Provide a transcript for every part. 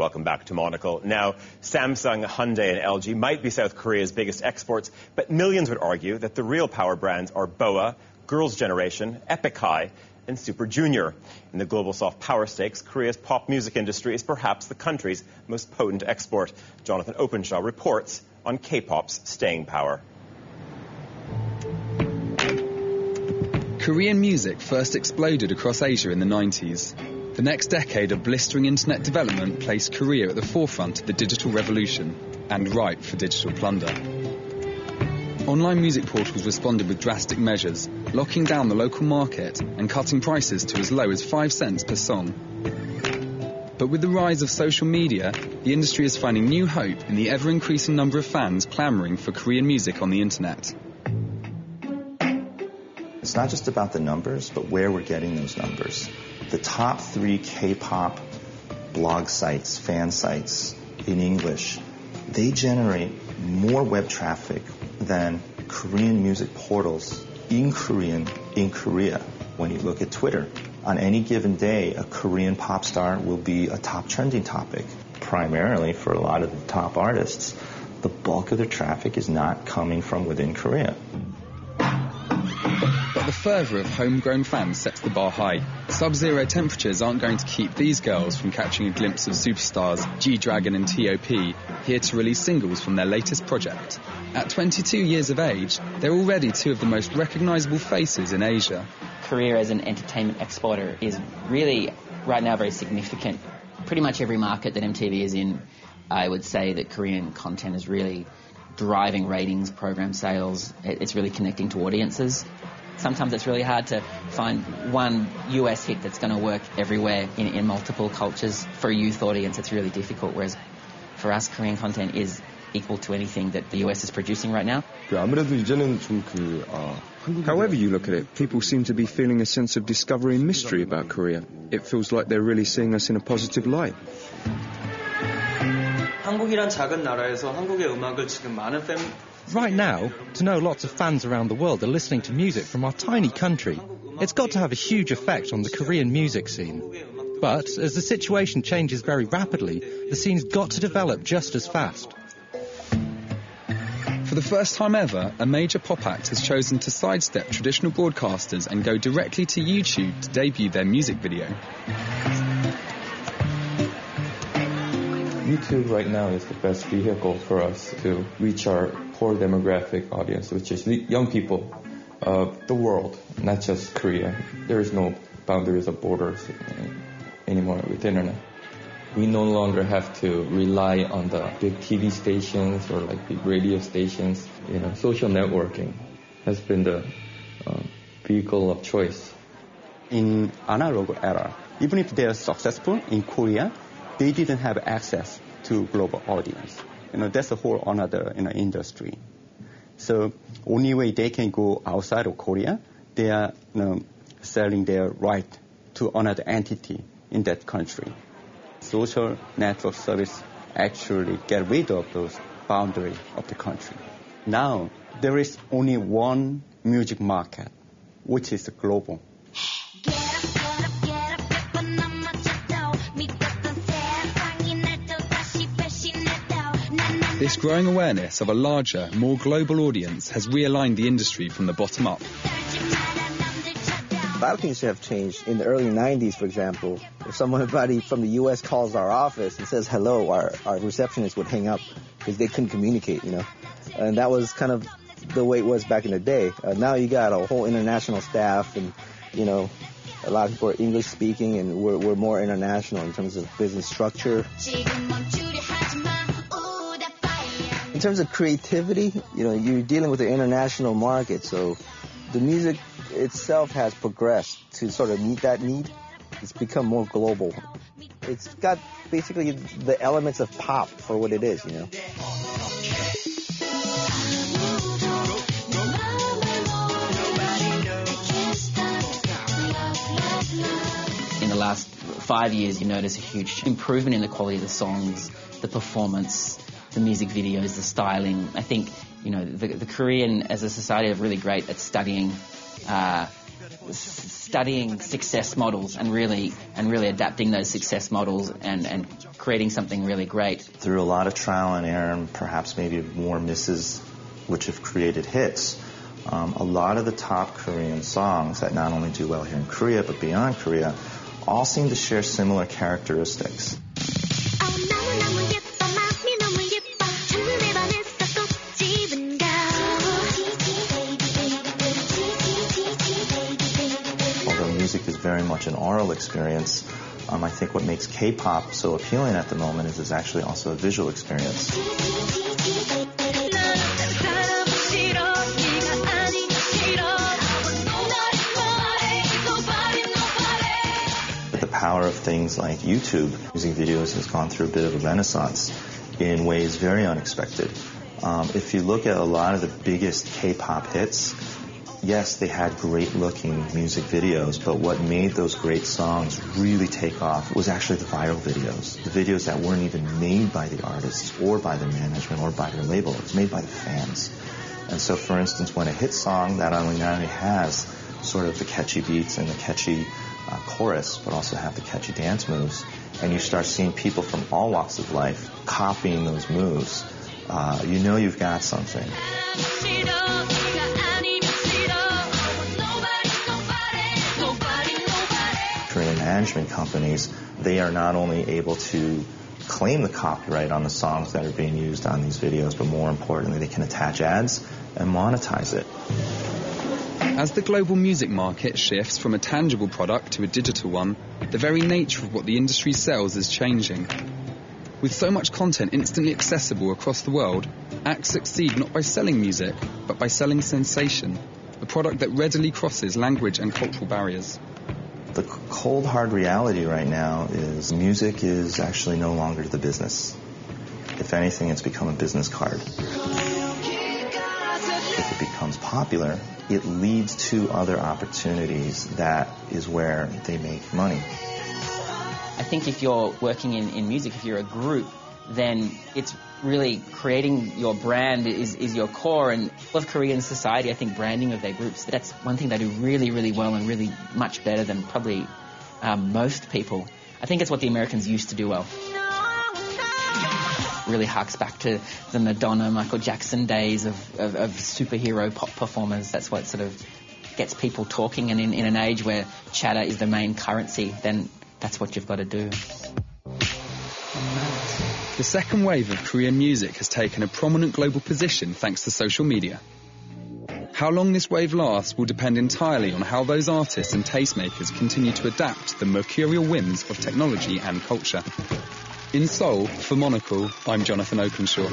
Welcome back to Monocle. Now, Samsung, Hyundai and LG might be South Korea's biggest exports, but millions would argue that the real power brands are BoA, Girls' Generation, Epic High and Super Junior. In the global soft power stakes, Korea's pop music industry is perhaps the country's most potent export. Jonathan Openshaw reports on K-pop's staying power. Korean music first exploded across Asia in the 90s. The next decade of blistering internet development placed Korea at the forefront of the digital revolution and ripe for digital plunder. Online music portals responded with drastic measures, locking down the local market and cutting prices to as low as 5 cents per song. But with the rise of social media, the industry is finding new hope in the ever-increasing number of fans clamouring for Korean music on the internet. It's not just about the numbers, but where we're getting those numbers. The top 3 K-pop blog sites, fan sites in English, they generate more web traffic than Korean music portals in Korean in Korea. When you look at Twitter, on any given day, a Korean pop star will be a top trending topic. Primarily for a lot of the top artists, the bulk of their traffic is not coming from within Korea. But the fervour of homegrown fans sets the bar high. Sub-zero temperatures aren't going to keep these girls from catching a glimpse of superstars G-Dragon and T.O.P. here to release singles from their latest project. At 22 years of age, they're already 2 of the most recognisable faces in Asia. Korea as an entertainment exporter is really, right now, very significant. Pretty much every market that MTV is in, I would say that Korean content is really driving ratings, program sales. It's really connecting to audiences. Sometimes it's really hard to find one US hit that's going to work everywhere in multiple cultures. For a youth audience, it's really difficult, whereas for us, Korean content is equal to anything that the US is producing right now. However you look at it, people seem to be feeling a sense of discovery and mystery about Korea. It feels like they're really seeing us in a positive light. Right now, to know lots of fans around the world are listening to music from our tiny country, it's got to have a huge effect on the Korean music scene. But as the situation changes very rapidly, the scene's got to develop just as fast. For the first time ever, a major pop act has chosen to sidestep traditional broadcasters and go directly to YouTube to debut their music video. YouTube right now is the best vehicle for us to reach our core demographic audience, which is the young people of the world, not just Korea. There is no boundaries or borders anymore with the internet. We no longer have to rely on the big TV stations or like big radio stations. Social networking has been the vehicle of choice. In analog era, even if they are successful in Korea, they didn't have access to global audience. That's a whole another industry. So only way they can go outside of Korea, they are selling their right to another entity in that country. Social network service actually get rid of those boundaries of the country. Now there is only one music market, which is global. This growing awareness of a larger, more global audience has realigned the industry from the bottom up. A lot of things have changed. In the early 90s, for example, if somebody from the U.S. calls our office and says hello, our receptionist would hang up because they couldn't communicate, And that was kind of the way it was back in the day. Now you got a whole international staff and, a lot of people are English speaking and we're more international in terms of business structure. In terms of creativity, you're dealing with an international market, so the music itself has progressed to sort of meet that need. It's become more global. It's got basically the elements of pop for what it is, In the last 5 years, you notice a huge improvement in the quality of the songs, the performance, the music videos, the styling. I think, the Korean as a society are really great at studying studying success models and really adapting those success models and creating something really great. Through a lot of trial and error and perhaps maybe more misses which have created hits, a lot of the top Korean songs that not only do well here in Korea but beyond Korea all seem to share similar characteristics. Music is very much an oral experience. I think what makes K-pop so appealing at the moment is it's actually also a visual experience. The power of things like YouTube music videos has gone through a bit of a renaissance in ways very unexpected. If you look at a lot of the biggest K-pop hits, yes, they had great-looking music videos, but what made those great songs really take off was actually the viral videos. The videos that weren't even made by the artists or by their management or by their label. It was made by the fans. And so, for instance, when a hit song that not only has sort of the catchy beats and the catchy chorus, but also have the catchy dance moves, and you start seeing people from all walks of life copying those moves, you know you've got something. Korean management companies, they are not only able to claim the copyright on the songs that are being used on these videos, but more importantly, they can attach ads and monetize it. As the global music market shifts from a tangible product to a digital one, the very nature of what the industry sells is changing. With so much content instantly accessible across the world, acts succeed not by selling music, but by selling sensation, a product that readily crosses language and cultural barriers. The cold, hard reality right now is music is actually no longer the business. If anything, it's become a business card. If it becomes popular, it leads to other opportunities. That is where they make money. I think if you're working in music, if you're a group, then it's really creating your brand is your core. And a lot of Korean society, I think, branding of their groups, that's one thing they do really, really well and really much better than probably most people. I think it's what the Americans used to do well. Really harks back to the Madonna, Michael Jackson days of superhero pop performers. That's what sort of gets people talking. And in an age where chatter is the main currency, then that's what you've got to do. The second wave of Korean music has taken a prominent global position thanks to social media. How long this wave lasts will depend entirely on how those artists and tastemakers continue to adapt to the mercurial whims of technology and culture. In Seoul, for Monocle, I'm Jonathan Openshaw.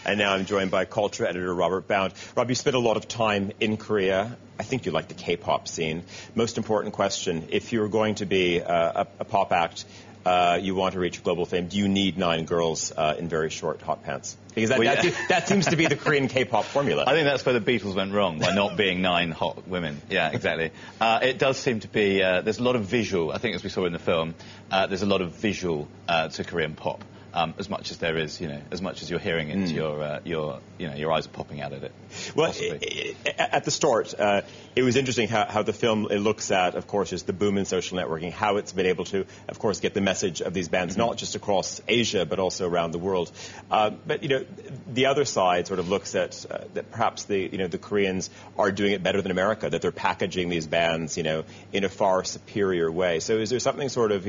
And now I'm joined by culture editor Robert Bound. Rob, you spent a lot of time in Korea. I think you like the K-pop scene. Most important question, if you were going to be a pop act, you want to reach global fame, do you need 9 girls in very short hot pants? Because that seems to be the Korean K-pop formula. I think that's where the Beatles went wrong, by not being 9 hot women. Yeah, exactly. It does seem to be, there's a lot of visual, I think as we saw in the film, there's a lot of visual to Korean pop. As much as there is, as much as you're hearing it, your eyes are popping out at it. Well, at the start, it was interesting how the film looks at, of course, just the boom in social networking, how it's been able to, of course, get the message of these bands, not just across Asia, but also around the world. But, the other side sort of looks at that perhaps the Koreans are doing it better than America, that they're packaging these bands, in a far superior way. So is there something sort of,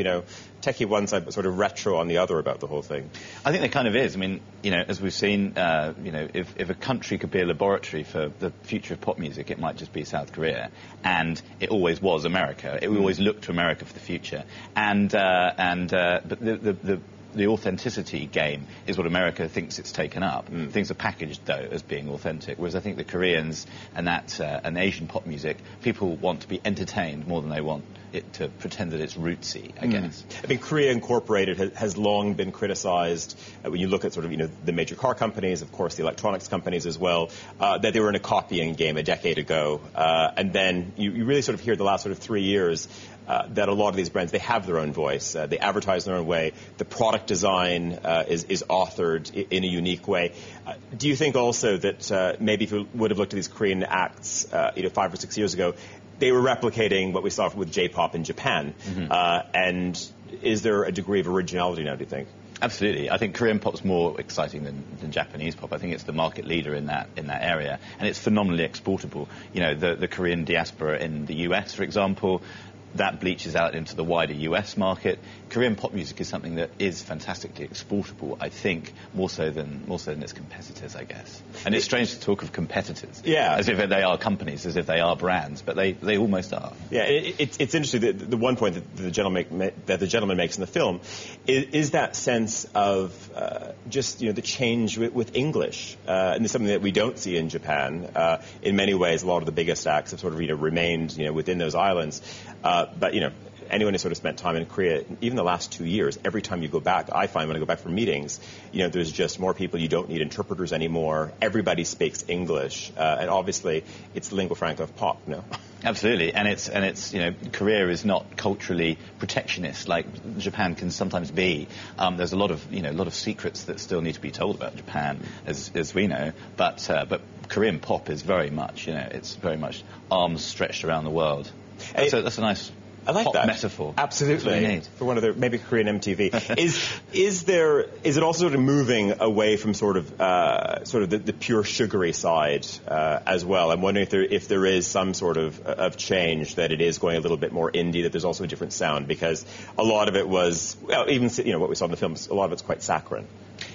techie one side, but sort of retro on the other about the whole thing? I think there kind of is. I mean, as we've seen, if a country could be a laboratory for the future of pop music, it might just be South Korea. And it always was America. We always looked to America for the future. But the authenticity game is what America thinks it's taken up. Things are packaged, though, as being authentic, whereas I think the Koreans and Asian pop music, people want to be entertained more than they want it to pretend that it's rootsy, I guess. I mean, Korea Incorporated has long been criticized when you look at sort of, the major car companies, of course, the electronics companies as well, that they were in a copying game a decade ago. And then you really sort of hear the last sort of 3 years that a lot of these brands, they have their own voice. They advertise in their own way. The product design is authored in a unique way. Do you think also that maybe if you would have looked at these Korean acts 5 or 6 years ago, they were replicating what we saw with J-pop in Japan? And is there a degree of originality now, do you think? Absolutely. I think Korean pop's more exciting than Japanese pop. I think it's the market leader in that area, and it's phenomenally exportable. You know, the Korean diaspora in the US, for example, that bleaches out into the wider US market. Korean pop music is something that is fantastically exportable, I think, more so than its competitors, I guess. And it's strange to talk of competitors, as if they are companies, as if they are brands, but they almost are. Yeah, it's interesting. The one point that the gentleman makes in the film is that sense of just the change with English, and it's something that we don't see in Japan. In many ways, a lot of the biggest acts have sort of remained within those islands. But anyone who sort of spent time in Korea, even the last 2 years, every time you go back, I find when I go back for meetings, there's just more people. You don't need interpreters anymore. Everybody speaks English, and obviously it's the lingua franca of pop. Absolutely, and it's Korea is not culturally protectionist like Japan can sometimes be. There's a lot of secrets that still need to be told about Japan, as we know. But Korean pop is very much it's very much arms stretched around the world. That's a nice pop metaphor. Absolutely. For one of the maybe Korean MTV. Is it also sort of moving away from sort of the pure sugary side as well? I'm wondering if there is some sort of change, that it is going a little bit more indie, that there's also a different sound, because a lot of it was even what we saw in the films, a lot of it's quite saccharine.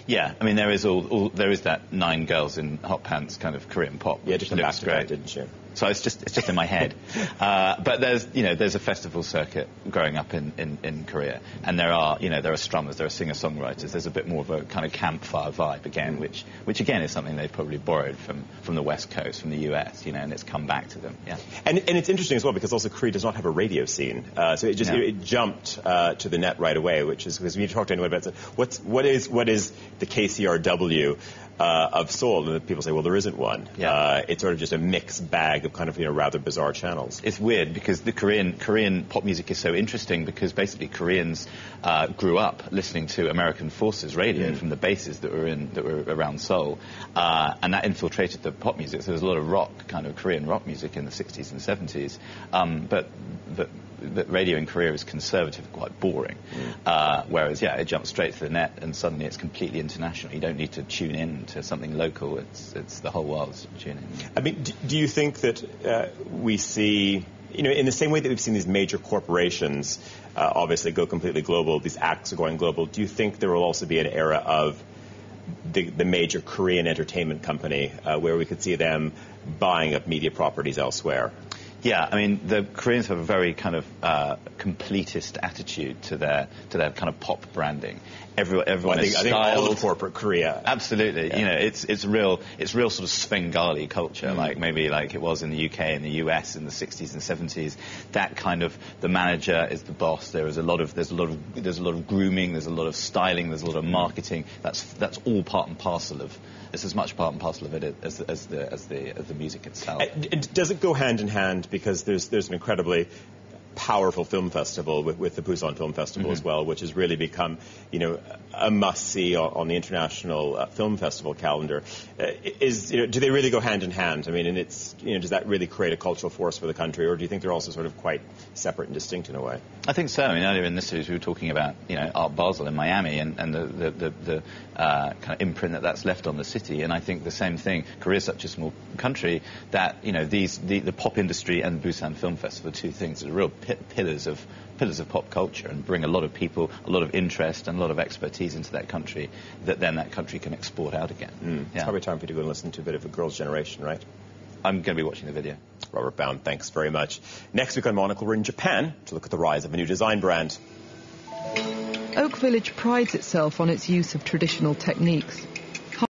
Yeah, I mean there is that 9 girls in hot pants kind of Korean pop. Yeah, just looks great, didn't you? So it's just in my head. But there's a festival circuit growing up in Korea, and there are strummers, there are singer-songwriters. There's a bit more of a kind of campfire vibe again, which again is something they've probably borrowed from the West Coast, from the US, and it's come back to them. Yeah. And it's interesting as well because also Korea does not have a radio scene, so it jumped to the net right away, which is because when you talk to anyone about it, what is the KCRW of Seoul, and people say, well, there isn't one. Yeah. It's sort of just a mixed bag of kind of rather bizarre channels. It's weird because the Korean pop music is so interesting because basically Koreans grew up listening to American Forces radio from the bases that were around Seoul, and that infiltrated the pop music. So there was a lot of kind of Korean rock music in the 60s and 70s, but radio in Korea is conservative and quite boring. Whereas, it jumps straight to the net and suddenly it's completely international. You don't need to tune in to something local. It's the whole world's tuning in. I mean, do you think that we see, in the same way that we've seen these major corporations obviously go completely global, these acts are going global, do you think there will also be an era of the major Korean entertainment company where we could see them buying up media properties elsewhere? Yeah, I mean, the Koreans have a very kind of completest attitude to their kind of pop branding. Everyone is styled. I think all of corporate Korea. Absolutely. Yeah. It's real sort of Svengali culture, like it was in the UK and the US in the 60s and 70s. That kind of, the manager is the boss. There's a lot of grooming, there's a lot of styling, there's a lot of marketing. That's all part and parcel of. It's as much part and parcel of it as the music itself. Does it go hand in hand? Because there's an incredibly powerful film festival with the Busan Film Festival as well, which has really become, a must-see on the international film festival calendar. Do they really go hand in hand? I mean, and does that really create a cultural force for the country, or do you think they're also sort of quite separate and distinct in a way? I think so. I mean, earlier in this series we were talking about, Art Basel in Miami and the kind of imprint that's left on the city, and I think the same thing. Korea is such a small country that the pop industry and Busan Film Festival are two things that are real pillars of pop culture and bring a lot of people, a lot of interest and a lot of expertise into that country that then that country can export out again. It's probably time for you to go and listen to a bit of A Girl's Generation, right? I'm going to be watching the video. Robert Bound, thanks very much. Next week on Monocle, we're in Japan to look at the rise of a new design brand. Oak Village prides itself on its use of traditional techniques.